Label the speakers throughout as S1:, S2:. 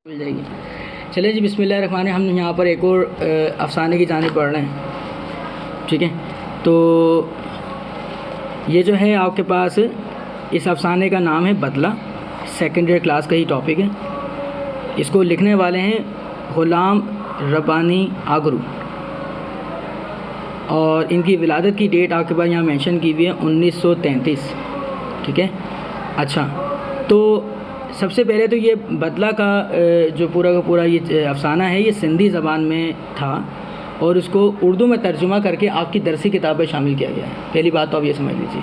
S1: मिल जाएगी। चलिए जी, बिस्मिल्लाहिर्रहमानिर्रहीम। हम यहाँ पर एक और अफसाने की जानिब पढ़ रहे हैं। ठीक है, तो ये जो है आपके पास इस अफसाने का नाम है बदला। सेकेंडरी क्लास का ही टॉपिक है। इसको लिखने वाले हैं ग़ुलाम रब्बानी आगरू और इनकी विलादत की डेट आपके पास यहाँ मेंशन की हुई है 1933। ठीक है, अच्छा, तो सबसे पहले तो ये बदला का जो पूरा का पूरा ये अफसाना है ये सिंधी ज़बान में था और उसको उर्दू में तर्जुमा करके आपकी दरसी किताब में शामिल किया गया है। पहली बात तो आप ये समझ लीजिए।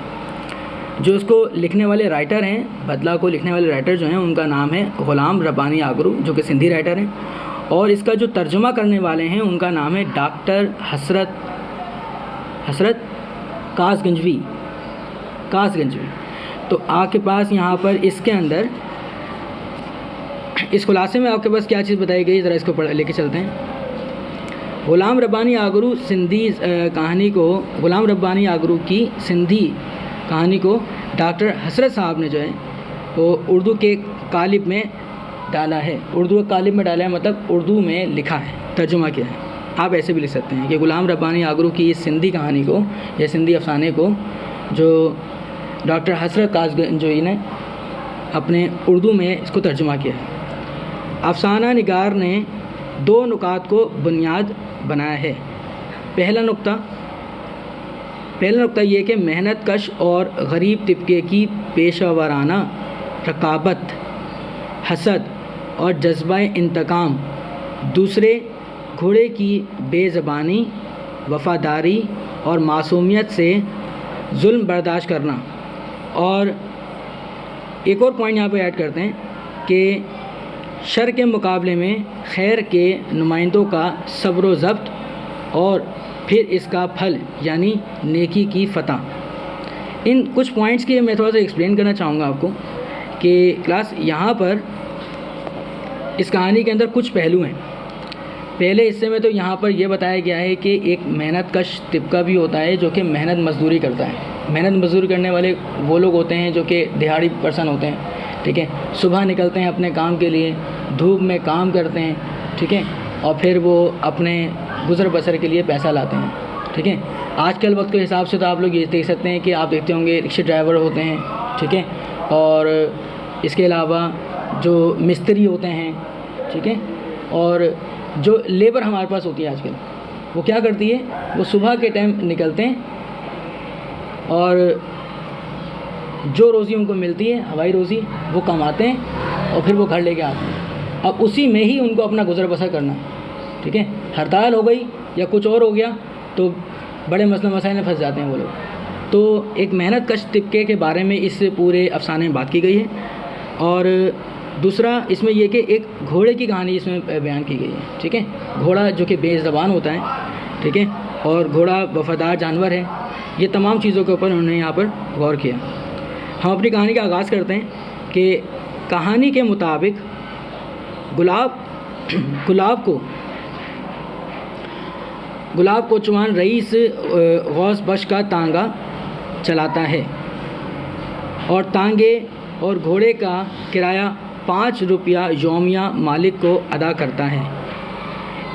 S1: जो उसको लिखने वाले राइटर हैं, बदला को लिखने वाले राइटर जो हैं उनका नाम है ग़ुलाम रब्बानी आगरू, जो कि सिंधी राइटर हैं, और इसका जो तर्जुमा करने वाले हैं उनका नाम है डॉक्टर हसरत कासगंजवी। तो आपके पास यहाँ पर इसके अंदर इस खुलासे में आपके पास क्या चीज़ बताई गई, ज़रा इसको लेके चलते हैं। ग़ुलाम रब्बानी आगरू ग़ुलाम रब्बानी आगरू की सिंधी कहानी को डॉक्टर हसरत साहब ने जो है वो उर्दू के कालिब में डाला है। उर्दू के कालिब में डाला है मतलब उर्दू में लिखा है, तर्जुमा किया है। आप ऐसे भी लिख सकते हैं कि ग़ुलाम रब्बानी आगरू की इस सिंधी कहानी को या सिंधी अफसाने को जो डॉक्टर हसरत कासगंजवी ने अपने उर्दू में इसको तर्जुमा किया है। अफसाना निगार ने दो नुकात को बुनियाद बनाया है। पहला नुक्ता ये कि मेहनत कश और गरीब तबके की पेशावराना रकाबत, हसद और जज्बा इंतकाम। दूसरे, घोड़े की बेज़बानी, वफ़ादारी और मासूमियत से जुल्म बर्दाश्त करना। और एक और पॉइंट यहाँ पे ऐड करते हैं कि शर के मुकाबले में खैर के नुमाइंदों का सब्र व ज़ब्त और फिर इसका फल यानी नेकी की फ़तह। इन कुछ पॉइंट्स के मैं थोड़ा सा एक्सप्लेन करना चाहूँगा आपको कि क्लास यहाँ पर इस कहानी के अंदर कुछ पहलू हैं। पहले हिस्से में तो यहाँ पर यह बताया गया है कि एक मेहनत कश तबका भी होता है जो कि मेहनत मजदूरी करता है। मेहनत मजदूरी करने वाले वो लोग होते हैं जो कि दिहाड़ी पर्सन होते हैं। ठीक है, सुबह निकलते हैं अपने काम के लिए, धूप में काम करते हैं। ठीक है, और फिर वो अपने गुज़र बसर के लिए पैसा लाते हैं। ठीक है, आजकल वक्त के हिसाब से तो आप लोग ये देख सकते हैं कि आप देखते होंगे रिक्शा ड्राइवर होते हैं। ठीक है, और इसके अलावा जो मिस्त्री होते हैं। ठीक है, और जो लेबर हमारे पास होती है आजकल, वो क्या करती है, वो सुबह के टाइम निकलते हैं और जो रोज़ी उनको मिलती है, हवाई रोज़ी, वो कमाते हैं और फिर वो घर लेके आते हैं। अब उसी में ही उनको अपना गुज़र बसर करना है। ठीक है, हड़ताल हो गई या कुछ और हो गया तो बड़े मसले मसाइल में फंस जाते हैं वो लोग। तो एक मेहनत कश तबके के बारे में इस पूरे अफसाने में बात की गई है। और दूसरा इसमें यह कि एक घोड़े की कहानी इसमें बयान की गई है। ठीक है, घोड़ा जो कि बेज़बान होता है। ठीक है, और घोड़ा वफ़ादार जानवर है। ये तमाम चीज़ों के ऊपर उन्होंने यहाँ पर गौर किया। हम अपनी कहानी का आगाज़ करते हैं कि कहानी के मुताबिक गुलाब को चौहान रईस गौस बख्श का तांगा चलाता है और तांगे और घोड़े का किराया 5 रुपया यौमिया मालिक को अदा करता है।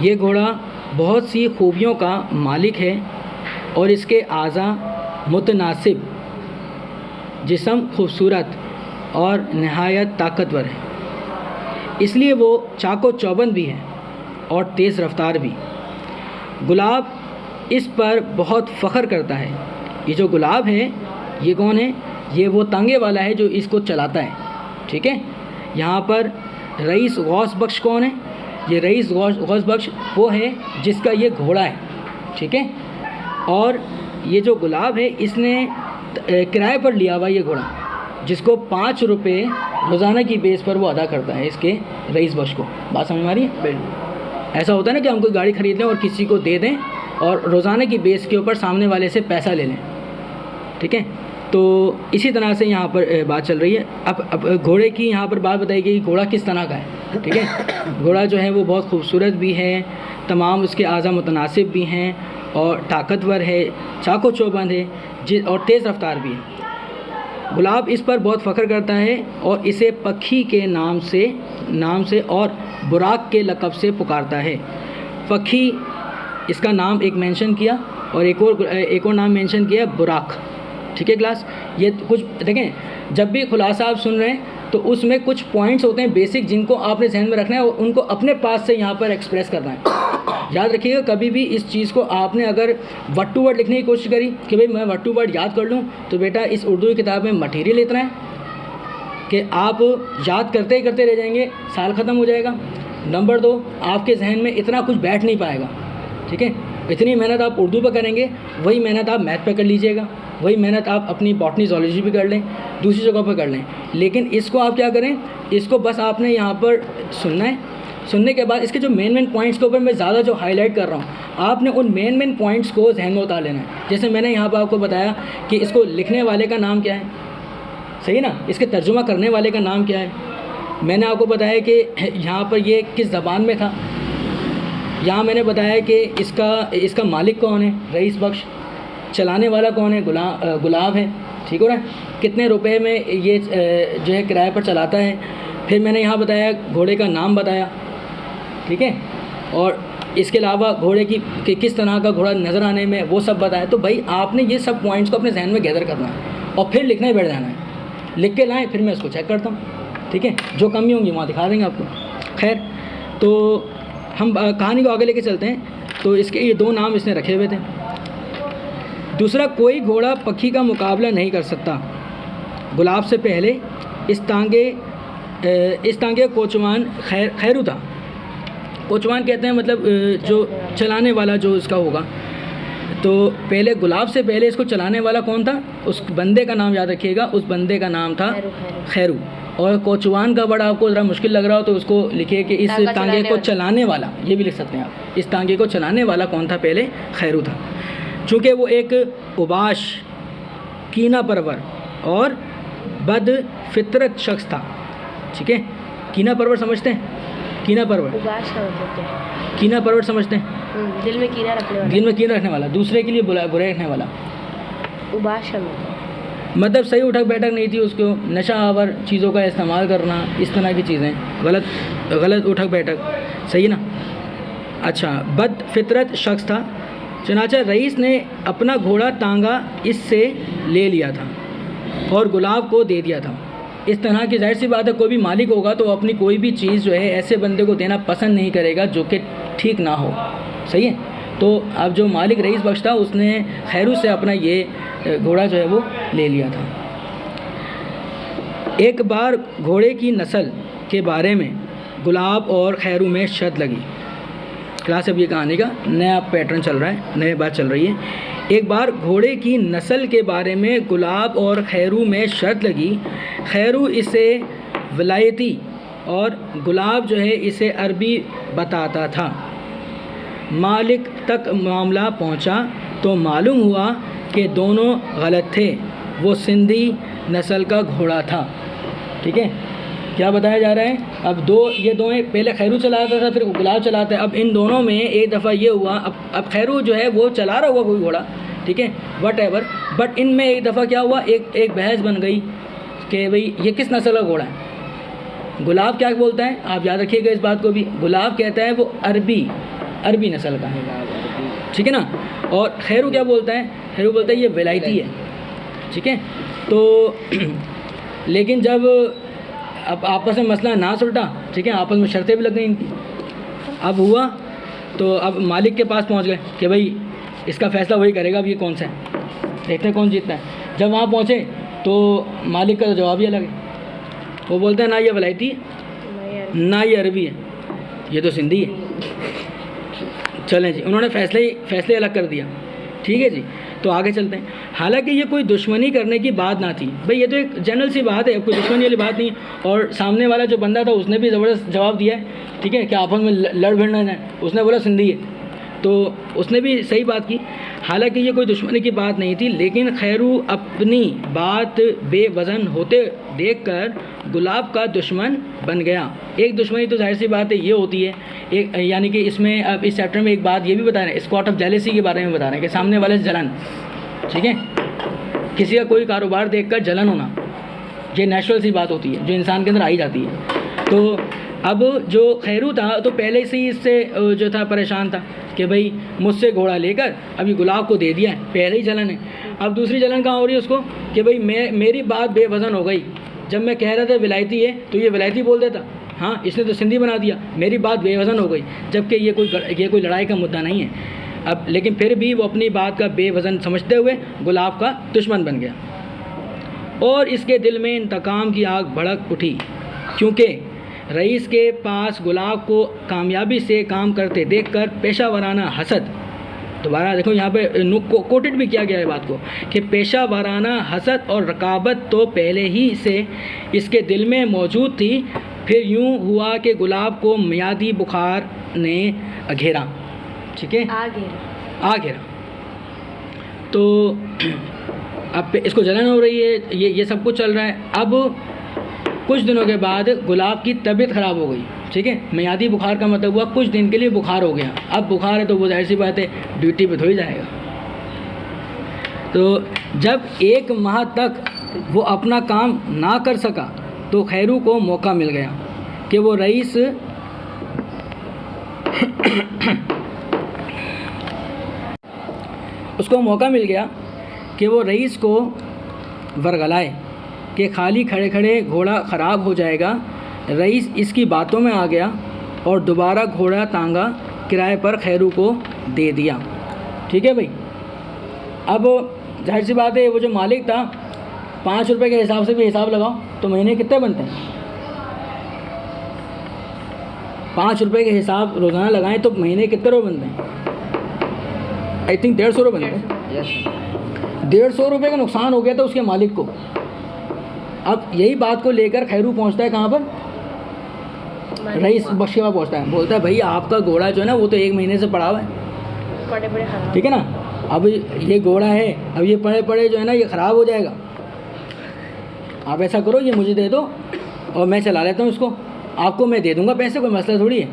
S1: ये घोड़ा बहुत सी खूबियों का मालिक है और इसके आज़ा मुतनासिब, जिस्म खूबसूरत और नहायत ताकतवर है, इसलिए वो चाको चौबंद भी है और तेज़ रफ्तार भी। गुलाब इस पर बहुत फ़ख्र करता है। ये जो गुलाब है ये कौन है, ये वो तांगे वाला है जो इसको चलाता है। ठीक है, यहाँ पर रईस गौस बख्श कौन है, ये रईस गौस बख्श वो है जिसका ये घोड़ा है। ठीक है, और ये जो गुलाब है इसने किराए पर लिया हुआ ये घोड़ा, जिसको 5 रुपये रोज़ाना की बेस पर वो अदा करता है इसके रईस बख्श को। बात समझ में आ रही है? ऐसा होता है ना कि हम कोई गाड़ी ख़रीद लें और किसी को दे दें और रोज़ाना की बेस के ऊपर सामने वाले से पैसा ले लें। ठीक है, तो इसी तरह से यहाँ पर बात चल रही है। अब घोड़े की यहाँ पर बात बताई गई, घोड़ा किस तरह का है। ठीक है, घोड़ा जो है वो बहुत खूबसूरत भी है, तमाम उसके आज़ा मुतनासिब भी हैं और ताकतवर है, चाको चौबंद है और तेज़ रफ्तार भी है। गुलाब इस पर बहुत फ़ख्र करता है और इसे पक्षी के नाम से और बुराक के लक़ब से पुकारता है। पक्षी इसका नाम एक मेंशन किया और एक और नाम मेंशन किया बुराक। ठीक है क्लास, ये कुछ देखें, जब भी खुलासा आप सुन रहे हैं तो उसमें कुछ पॉइंट्स होते हैं बेसिक जिनको आपने जहन में रखना है और उनको अपने पास से यहाँ पर एक्सप्रेस करना है। याद रखिएगा, कभी भी इस चीज़ को आपने अगर वर्ड टू वर्ड लिखने की कोशिश करी कि भाई मैं वर्ड टू वर्ड याद कर लूँ, तो बेटा इस उर्दू की किताब में मटेरियल इतना है कि आप याद करते ही करते रह जाएंगे, साल ख़त्म हो जाएगा। नंबर 2, आपके जहन में इतना कुछ बैठ नहीं पाएगा। ठीक है, इतनी मेहनत आप उर्दू पर करेंगे, वही मेहनत आप मैथ पर कर लीजिएगा, वही मेहनत आप अपनी बॉटनी ज़ूलॉजी भी कर लें, दूसरी जगह पर कर लें। लेकिन इसको आप क्या करें, इसको बस आपने यहाँ पर सुनना है। सुनने के बाद इसके जो मेन पॉइंट्स के ऊपर मैं ज़्यादा जो हाईलाइट कर रहा हूँ, आपने उन मेन पॉइंट्स को जहन में उतार लेना है। जैसे मैंने यहाँ पर आपको बताया कि इसको लिखने वाले का नाम क्या है, सही ना, इसके तर्जुमा करने वाले का नाम क्या है। मैंने आपको बताया कि यहाँ पर ये किस ज़बान में था। यहाँ मैंने बताया कि इसका मालिक कौन है, रईस बख्श। चलाने वाला कौन है, गुलाब है। ठीक हो रहा है, कितने रुपए में ये जो है किराए पर चलाता है। फिर मैंने यहाँ बताया घोड़े का नाम बताया। ठीक है, और इसके अलावा घोड़े की किस तरह का घोड़ा नज़र आने में, वो सब बताया। तो भाई आपने ये सब पॉइंट्स को अपने जहन में गैदर करना है और फिर लिखने बैठ जाना है। लिख के लाएँ, फिर मैं उसको चेक करता हूँ। ठीक है, जो कमी होंगी वहाँ दिखा देंगे आपको। खैर, तो हम कहानी को आगे लेके चलते हैं। तो इसके ये 2 नाम इसने रखे हुए थे। दूसरा, कोई घोड़ा पक्षी का मुकाबला नहीं कर सकता। गुलाब से पहले इस तांगे कोचवान खैरू था। कोचवान कहते हैं मतलब जो चलाने वाला जो इसका होगा। तो पहले गुलाब से पहले इसको चलाने वाला कौन था, उस बंदे का नाम याद रखिएगा, उस बंदे का नाम था खैरू। और कोचवान का वर्ड आपको ज़रा मुश्किल लग रहा हो तो उसको लिखिए कि इस तांगे को चलाने वाला, ये भी लिख सकते हैं आप। इस तांगे को चलाने वाला कौन था, पहले खैरू था। चूँकि वो एक उबाश, कीना परवर और बद फितरत शख्स था। ठीक है, कीना परवर समझते हैं, कीना परवर,
S2: उबाश का मतलब क्या है?
S1: कीना परवर समझते हैं,
S2: दिल में कीना रखने वाला,
S1: दिल में कीना रखने वाला, दूसरे के लिए बुराई रखने वाला।
S2: उबाश का
S1: मतलब सही उठक बैठक नहीं थी उसको, नशा आवर चीज़ों का इस्तेमाल करना, इस तरह की चीज़ें, गलत उठक बैठक, सही ना। अच्छा, बद फितरत शख्स था। चनाचा रईस ने अपना घोड़ा तांगा इससे ले लिया था और गुलाब को दे दिया था। इस तरह की जाहिर सी बात है, कोई भी मालिक होगा तो अपनी कोई भी चीज़ जो है ऐसे बंदे को देना पसंद नहीं करेगा जो कि ठीक ना हो। सही है, तो अब जो मालिक रईस बख्श था उसने खैरू से अपना ये घोड़ा जो है वो ले लिया था। एक बार घोड़े की नस्ल के बारे में गुलाब और खैरू में शर्त लगी। क्लास अब ये कहानी का नया पैटर्न चल रहा है, नई बात चल रही है। एक बार घोड़े की नस्ल के बारे में गुलाब और खैरू में शर्त लगी। खैरू इसे विलायती और गुलाब जो है इसे अरबी बताता था। मालिक तक मामला पहुंचा तो मालूम हुआ कि दोनों गलत थे। वो सिंधी नस्ल का घोड़ा था। ठीक है, क्या बताया जा रहा है, अब ये दोनों पहले खैरू चलाता था, फिर गुलाब चलाता है। अब इन दोनों में एक दफ़ा ये हुआ, अब खैरू जो है वो चला रहा हुआ कोई घोड़ा, ठीक है, वट एवर, बट इनमें एक दफ़ा क्या हुआ, एक बहस बन गई कि भाई ये किस नस्ल का घोड़ा है। गुलाब क्या बोलता है, आप याद रखिएगा इस बात को भी, गुलाब कहता है वो अरबी नस्ल का है, ठीक है ना। और खैरू क्या बोलता है, खैरू बोलता है ये विलायती है, ठीक है। तो लेकिन जब अब आपस में मसला ना सुलटा, ठीक है, आपस में शर्तें भी लग गई इनकी। अब हुआ तो अब मालिक के पास पहुंच गए कि भाई इसका फ़ैसला वही करेगा, अब ये कौन सा है, देखते हैं कौन जीतता है। जब वहाँ पहुँचे तो मालिक का तो जवाब ही अलग है। वो बोलते हैं ना ये वलायती है ना ये अरबी है, ये तो सिंधी है। चलें जी, उन्होंने फैसले अलग कर दिया, ठीक है जी। तो आगे चलते हैं। हालांकि ये कोई दुश्मनी करने की बात ना थी, भाई ये तो एक जनरल सी बात है, कोई दुश्मनी वाली बात नहीं। और सामने वाला जो बंदा था उसने भी ज़बरदस्त जवाब दिया है, ठीक है, कि आपस में लड़ भिड़ना है। उसने बोला सिंधी है, तो उसने भी सही बात की। हालांकि ये कोई दुश्मनी की बात नहीं थी, लेकिन खैरू अपनी बात बेवज़न होते देखकर गुलाब का दुश्मन बन गया। एक दुश्मनी तो जाहिर सी बात है ये होती है, एक यानी कि इसमें अब इस चैप्टर में एक बात ये भी बता रहे हैं, स्पॉट ऑफ जेलेसी के बारे में बता रहे हैं कि सामने वाले से जलन, ठीक है। किसी का कोई कारोबार देखकर जलन होना, ये नेचुरल सी बात होती है जो इंसान के अंदर आई जाती है। तो अब जो खैरू था तो पहले से ही इससे जो था परेशान था कि भाई मुझसे घोड़ा लेकर अभी गुलाब को दे दिया है, पहले ही जलन है। अब दूसरी जलन कहाँ हो रही है उसको कि भाई मेरी बात बेवज़न हो गई, जब मैं कह रहा था विलायती है तो ये विलायती बोल देता, हाँ इसने तो सिंधी बना दिया, मेरी बात बेवज़न हो गई, जबकि ये कोई लड़ाई का मुद्दा नहीं है। अब लेकिन फिर भी वो अपनी बात का बेवज़न समझते हुए गुलाब का दुश्मन बन गया और इसके दिल में इंतकाम की आग भड़क उठी, क्योंकि रईस के पास गुलाब को कामयाबी से काम करते देखकर पेशा वाराना हसद, दोबारा देखो यहाँ पे कोटेड भी किया गया है बात को कि पेशा वाराना हसद और रकाबत तो पहले ही से इसके दिल में मौजूद थी। फिर यूँ हुआ कि गुलाब को मियादी बुखार ने घेरा, ठीक है, आ घेरा। तो अब इसको जलन हो रही है, ये सब कुछ चल रहा है। अब कुछ दिनों के बाद गुलाब की तबीयत ख़राब हो गई, ठीक है, मियादी बुखार का मतलब हुआ कुछ दिन के लिए बुखार हो गया। अब बुखार है तो वो जाहिर सी बात है ड्यूटी पे थोड़ी जाएगा। तो जब 1 माह तक वो अपना काम ना कर सका तो खैरू को मौका मिल गया कि वो रईस उसको मौका मिल गया कि वो रईस को वरगलाए कि खाली खड़े खड़े घोड़ा ख़राब हो जाएगा। रईस इसकी बातों में आ गया और दोबारा घोड़ा तांगा किराए पर खैरू को दे दिया, ठीक है भाई। अब जाहिर सी बात है वो जो मालिक था 5 रुपये के हिसाब से भी हिसाब लगाओ तो महीने कितने बनते हैं, 5 रुपये के हिसाब रोज़ाना लगाएं तो महीने कितने रुपये बनते हैं, आई थिंक 150 रुपये बनते हैं। 150 रुपये का नुकसान हो गया था उसके मालिक को। अब यही बात को लेकर खैरू पहुंचता है कहाँ पर, रईस बख्शीवा पहुंचता है, बोलता है भाई आपका घोड़ा जो है ना वो तो 1 महीने से पड़ा हुआ है, ठीक है ना, अब ये घोड़ा है, अब ये पड़े पड़े जो है ना ये ख़राब हो जाएगा, आप ऐसा करो ये मुझे दे दो और मैं चला लेता हूँ इसको, आपको मैं दे दूँगा पैसे, कोई मसला थोड़ी है।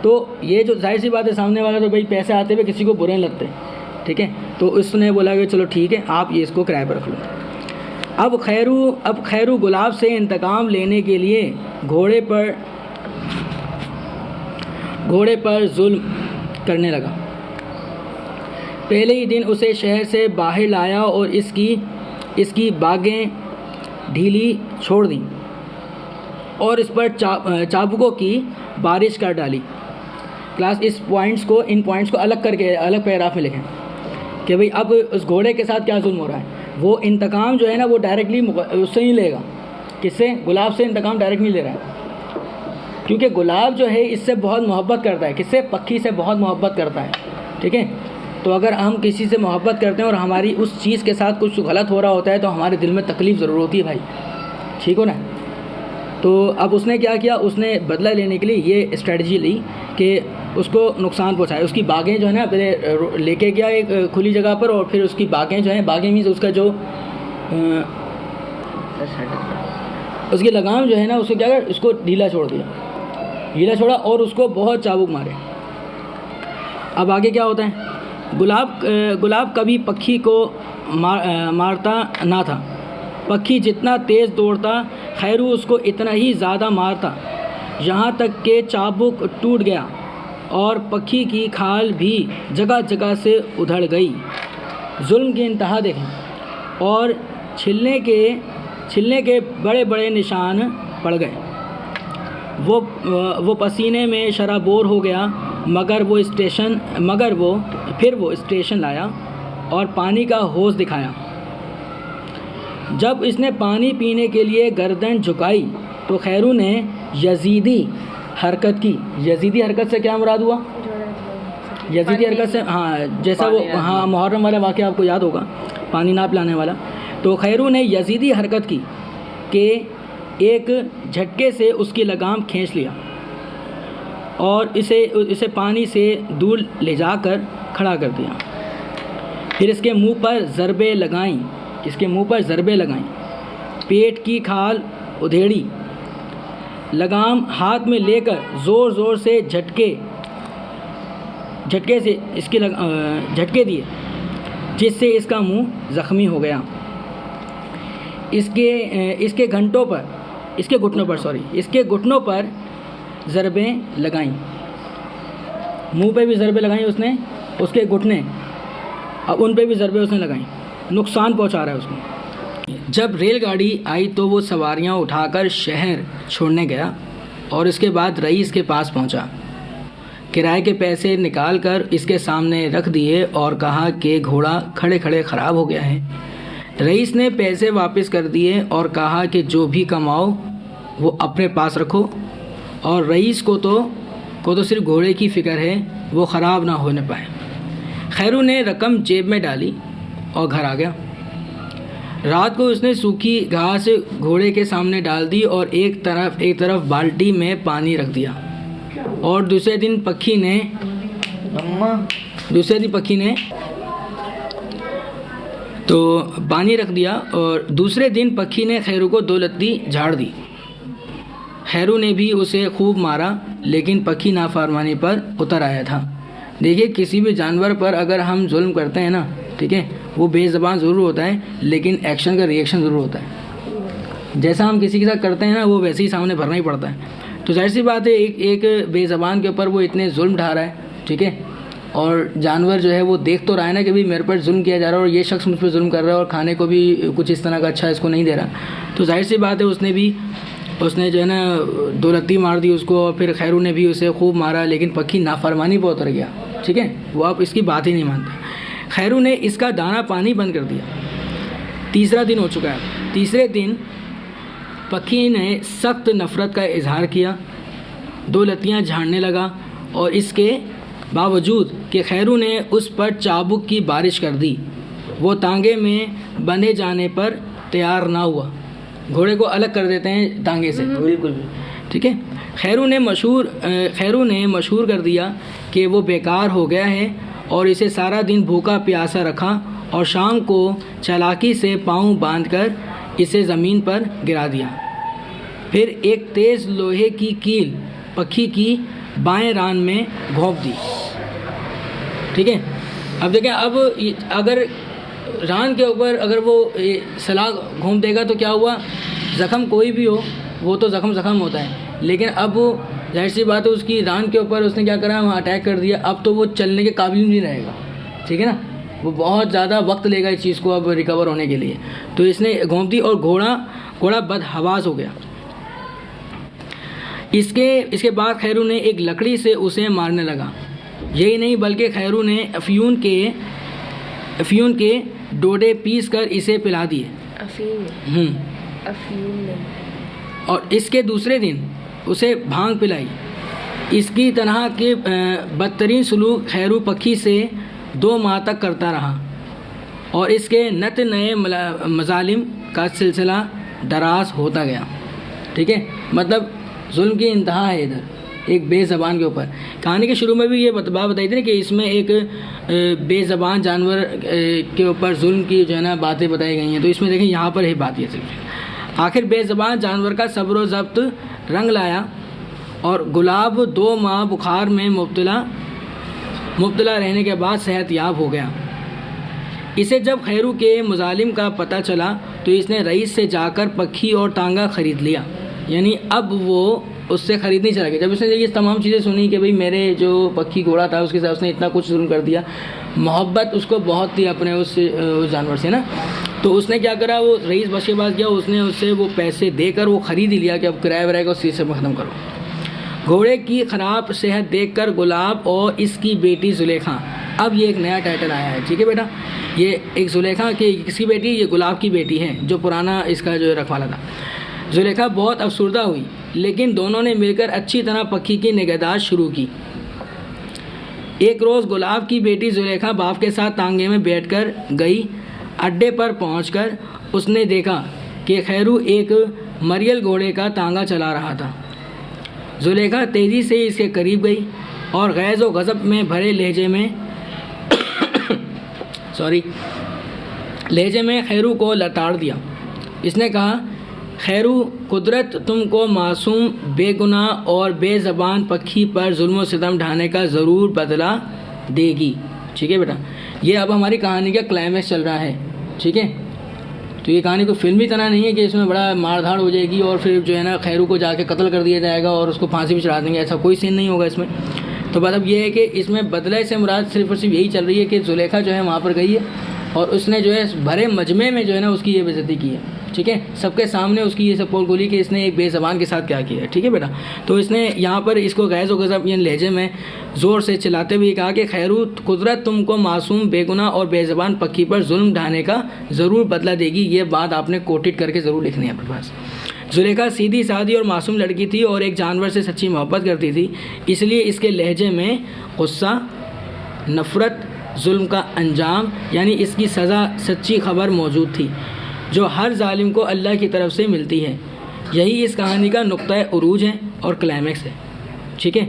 S1: तो ये जो जाहिर सी बात है सामने वाला तो भाई पैसे आते हुए किसी को बुरे नहीं लगते, ठीक है। तो उसने बोला कि चलो ठीक है आप ये इसको किराए पर रख लो। अब खैरू गुलाब से इंतकाम लेने के लिए घोड़े पर जुल्म करने लगा। पहले ही दिन उसे शहर से बाहर लाया और इसकी बागें ढीली छोड़ दी और इस पर चाबुकों की बारिश कर डाली। क्लास इन पॉइंट्स को अलग करके अलग पैराग्राफ में लिखें कि भाई अब उस घोड़े के साथ क्या जुल्म हो रहा है। वो इंतकाम जो है ना वो डायरेक्टली उससे नहीं लेगा, किससे, गुलाब से इंतकाम डायरेक्ट नहीं ले रहा है, क्योंकि गुलाब जो है इससे बहुत मोहब्बत करता है, किससे, पक्षी से बहुत मोहब्बत करता है, ठीक है। तो अगर हम किसी से मोहब्बत करते हैं और हमारी उस चीज़ के साथ कुछ गलत हो रहा होता है तो हमारे दिल में तकलीफ़ ज़रूर होती है भाई, ठीक हो ना। तो अब उसने क्या किया, उसने बदला लेने के लिए ये स्ट्रेटजी ली कि उसको नुकसान पहुंचाए। उसकी बागें जो है ना पहले लेके गया एक खुली जगह पर और फिर उसकी बागें जो हैं, बागें मीन्स उसका जो उसकी लगाम जो है ना उसको क्या कर, उसको ढीला छोड़ा और उसको बहुत चाबुक मारे। अब आगे क्या होता है, गुलाब कभी पक्षी को मारता ना था। पक्षी जितना तेज़ दौड़ता खैरू उसको इतना ही ज़्यादा मारता, यहाँ तक कि चाबुक टूट गया और पक्षी की खाल भी जगह जगह से उधड़ गई। जुल्म की इंतहा देखें और छिलने के बड़े बड़े निशान पड़ गए। वो पसीने में शराबोर हो गया, मगर फिर वो स्टेशन लाया और पानी का हौज दिखाया। जब इसने पानी पीने के लिए गर्दन झुकाई तो खैरू ने यजीदी हरकत की। यजीदी हरकत से क्या मुराद हुआ, यजीदी हरकत से, हाँ जैसा वो, हाँ मुहर्रम वाला वाक़या आपको याद होगा, पानी ना पिलाने वाला। तो खैरू ने यजीदी हरकत की कि एक झटके से उसकी लगाम खींच लिया और इसे पानी से दूर ले जाकर खड़ा कर दिया। फिर इसके मुंह पर ज़रबे लगाईं, पेट की खाल उधेड़ी, लगाम हाथ में लेकर ज़ोर ज़ोर से झटके से इसके झटके दिए, जिससे इसका मुंह ज़ख्मी हो गया। इसके घंटों पर, इसके घुटनों पर, सॉरी, इसके घुटनों पर ज़रबें लगाईं। मुंह पे भी ज़रबें लगाई उसने, उसके घुटने, अब उन पे भी ज़रबें उसने लगाई, नुकसान पहुंचा रहा है उसको। जब रेलगाड़ी आई तो वो सवारियां उठाकर शहर छोड़ने गया और इसके बाद रईस के पास पहुंचा। किराए के पैसे निकाल कर इसके सामने रख दिए और कहा कि घोड़ा खड़े खड़े ख़राब हो गया है। रईस ने पैसे वापस कर दिए और कहा कि जो भी कमाओ वो अपने पास रखो, और रईस को तो सिर्फ घोड़े की फ़िक्र है, वो ख़राब ना होने पाए। खैरू ने रकम जेब में डाली और घर आ गया। रात को उसने सूखी घास घोड़े के सामने डाल दी और एक तरफ बाल्टी में पानी रख दिया, और दूसरे दिन पक्षी ने तो पानी रख दिया, और दूसरे दिन पक्षी ने खैरू को 2 लत्ती झाड़ दी। खैरू ने भी उसे खूब मारा, लेकिन पक्षी नाफरमानी पर उतर आया था। देखिए, किसी भी जानवर पर अगर हम जुल्म करते हैं ना, ठीक है, वो बेज़बान ज़रूर होता है, लेकिन एक्शन का रिएक्शन ज़रूर होता है। जैसा हम किसी के साथ करते हैं ना, वो वैसे ही सामने भरना ही पड़ता है। तो जाहिर सी बात है, एक बेज़बान के ऊपर वो इतने जुल्म ढा रहा है, ठीक है, और जानवर जो है वो देख तो रहा है ना कि भाई मेरे पर जुल्म किया जा रहा है और ये शख्स मुझ पर जुल्म कर रहा है और खाने को भी कुछ इस तरह का अच्छा इसको नहीं दे रहा। तो जाहिर सी बात है, उसने जो है ना 2 लत्ती मार दी उसको, और फिर खैरू ने भी उसे खूब मारा, लेकिन पक्षी नाफरमानी पर उतर गया, ठीक है, वो आप इसकी बात ही नहीं मानते। खैरू ने इसका दाना पानी बंद कर दिया। तीसरा दिन हो चुका है। तीसरे दिन पक्षी ने सख्त नफ़रत का इजहार किया, 2 लत्तियाँ झाड़ने लगा, और इसके बावजूद कि खैरू ने उस पर चाबुक की बारिश कर दी, वो तांगे में बंधे जाने पर तैयार ना हुआ। घोड़े को अलग कर देते हैं तांगे से, बिल्कुल, ठीक है। खैरू ने मशहूर कर दिया कि वो बेकार हो गया है, और इसे सारा दिन भूखा प्यासा रखा, और शाम को चालाकी से पाँव बांधकर इसे ज़मीन पर गिरा दिया। फिर एक तेज़ लोहे की कील पक्षी की बाएं रान में घोंप दी, ठीक है। अब देखें, अब अगर रान के ऊपर अगर वो सलाख घूम देगा तो क्या हुआ, ज़ख़म कोई भी हो वो तो ज़ख़म होता है, लेकिन अब जाहिर सी बात है उसकी रान के ऊपर उसने क्या करा, वहाँ अटैक कर दिया। अब तो वो चलने के काबिल नहीं रहेगा, ठीक है ना, वो बहुत ज़्यादा वक्त लेगा इस चीज़ को अब रिकवर होने के लिए। तो इसने घोंप दी और घोड़ा बदहवास हो गया। इसके बाद खैरू ने एक लकड़ी से उसे मारने लगा। यही नहीं बल्कि खैरू ने अफ्यून के डोडे पीस कर इसे पिला दिए। और इसके दूसरे दिन उसे भांग पिलाई। इसकी तरह के बदतरीन सलूक खैरू पक्षी से 2 माह तक करता रहा, और इसके नत नए मजालिम का सिलसिला दराज होता गया, ठीक है। मतलब जुल्म की इंतहा है इधर एक बेज़बान के ऊपर। कहानी के शुरू में भी ये बात बताई थी ना कि इसमें एक बेज़बान जानवर के ऊपर जुल्म की जो है ना बातें बताई गई हैं। तो इसमें देखें यहाँ पर ही बात ये सिर्फ आखिर बेज़बान जानवर का सब्र व ज़ब्त रंग लाया, और गुलाब 2 माह बुखार में मुब्तला रहने के बाद सेहतयाब हो गया। इसे जब खैरू के मुजालिम का पता चला तो इसने रईस से जाकर पक्षी और टांगा ख़रीद लिया, यानी अब वो उससे ख़रीद नहीं चला गया। जब उसने ये तमाम चीज़ें सुनी कि भाई मेरे जो पक्षी घोड़ा था उसके साथ उसने इतना कुछ जुल्म कर दिया, मोहब्बत उसको बहुत थी अपने उस जानवर से ना, तो उसने क्या करा, वो रईस बख्श के पास गया, उसने उससे वो पैसे देकर वो ख़रीद ही लिया कि अब किराया वराए को उस चीज़ से ख़त्म करो। घोड़े की ख़राब सेहत देखकर गुलाब और इसकी बेटी जुलेखा, अब ये एक नया टाइटल आया है, ठीक है बेटा, ये एक जुलेखा की किसकी बेटी, ये गुलाब की बेटी है जो पुराना इसका जो रखवाला था। जुलेखा बहुत अफसुर्दा हुई, लेकिन दोनों ने मिलकर अच्छी तरह पक्षी की निगहदाश्त शुरू की। एक रोज़ गुलाब की बेटी जुलेखा बाप के साथ तांगे में बैठकर गई। अड्डे पर पहुंचकर उसने देखा कि खैरू एक मरियल घोड़े का तांगा चला रहा था। जुलेखा तेज़ी से इसके करीब गई और गैज़ व गज़ब में भरे लहजे में खैरू को लताड़ दिया। इसने कहा, खैरू, कुदरत तुमको मासूम, बेगुनाह और बेज़बान पक्षी पर जुल्म सितम ढाने का ज़रूर बदला देगी, ठीक है बेटा। ये अब हमारी कहानी का क्लाइमैक्स चल रहा है, ठीक है। तो ये कहानी कोई फिल्मी तरह नहीं है कि इसमें बड़ा मारधाड़ हो जाएगी और फिर जो है ना खैरू को जाके कत्ल कर दिया जाएगा और उसको फांसी भी चढ़ा देंगे, ऐसा कोई सीन नहीं होगा इसमें। तो मतलब ये है कि इसमें बदले से मुराद सिर्फ और सिर्फ यही चल रही है कि जुलेखा जो है वहाँ पर गई है और उसने जो है भरे मजमे में जो है ना उसकी ये बेइज्जती की है, ठीक है, सबके सामने उसकी ये सब पोल गोली कि इसने एक बेज़बान के साथ क्या किया है, ठीक है बेटा। तो इसने यहाँ पर इसको गैज़ व गज़ब यानी लहजे में ज़ोर से चिल्लाते हुए कहा कि खैरू, कुदरत तुमको मासूम, बेगुनाह और बेज़बान पक्की पर जुल्म ढाने का ज़रूर बदला देगी। ये बात आपने कोटेड करके ज़रूर लिखनी है अपने पास। जुलेखा सीधी सादी और मासूम लड़की थी और एक जानवर से सच्ची मोहब्बत करती थी, इसलिए इसके लहजे में गुस्सा, नफ़रत, जुल्म का अंजाम यानी इसकी सज़ा, सच्ची खबर मौजूद थी जो हर जालिम को अल्लाह की तरफ से मिलती है। यही इस कहानी का नुक्ता उरूज है और क्लाइमैक्स है, ठीक है,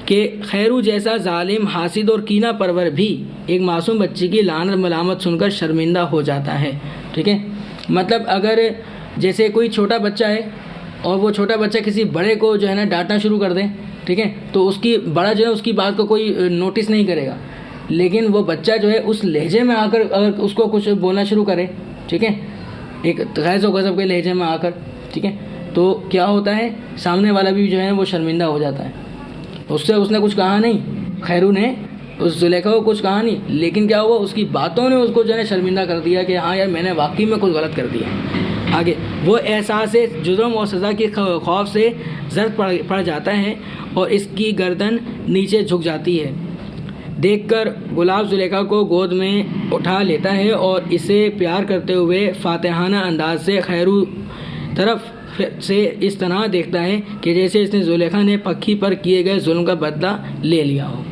S1: कि खैरू जैसा जालिम, हासिद और कीना परवर भी एक मासूम बच्ची की लानत मलामत सुनकर शर्मिंदा हो जाता है, ठीक है। मतलब अगर जैसे कोई छोटा बच्चा है और वो छोटा बच्चा किसी बड़े को जो है ना डांटना शुरू कर दे, ठीक है, तो उसकी बड़ा जो है उसकी बात को कोई नोटिस नहीं करेगा, लेकिन वो बच्चा जो है उस लहजे में आकर अगर उसको कुछ बोलना शुरू करे, ठीक है, एक गैज़ व गज़ब के लहजे में आकर, ठीक है, तो क्या होता है, सामने वाला भी जो है वो शर्मिंदा हो जाता है। उससे उसने कुछ कहा नहीं, खैरू ने उस जुलेखा को कुछ कहा नहीं, लेकिन क्या हुआ, उसकी बातों ने उसको जो है शर्मिंदा कर दिया कि हाँ यार मैंने वाकई में कुछ गलत कर दिया। आगे वो एहसास जुर्म और सज़ा के खौफ से जर्द पड़ जाता है और इसकी गर्दन नीचे झुक जाती है। देखकर गुलाब जुलेखा को गोद में उठा लेता है और इसे प्यार करते हुए फातिहाना अंदाज से खैरू तरफ से इस तरह देखता है कि जैसे इसने जुलेखा ने पक्की पर किए गए जुल्म का बदला ले लिया हो,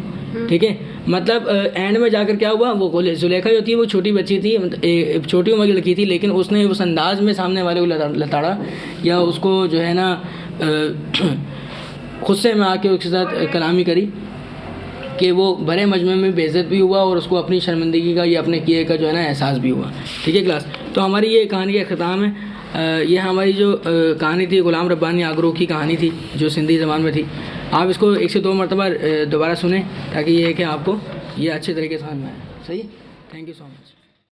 S1: ठीक है। मतलब एंड में जाकर क्या हुआ, वो जुलेखा जो थी वो छोटी बच्ची थी, छोटी उम्र की लड़की थी, लेकिन उसने उस अंदाज में सामने वाले को लताड़ा या उसको जो है ना गुस्से में आके उसके साथ कलामी करी कि वो भरे मजमे में बेइज्जत भी हुआ और उसको अपनी शर्मिंदगी का या अपने किए का जो है ना एहसास भी हुआ, ठीक है क्लास। तो हमारी ये कहानी का ख़त्म है। ये हमारी जो कहानी थी गुलाम रब्बानी आगरू की कहानी थी जो सिंधी ज़बान में थी। आप इसको 1 से 2 मरतबा दोबारा सुने ताकि ये है कि आपको ये अच्छे तरीके से समझ में आए। सही, थैंक यू सो मच।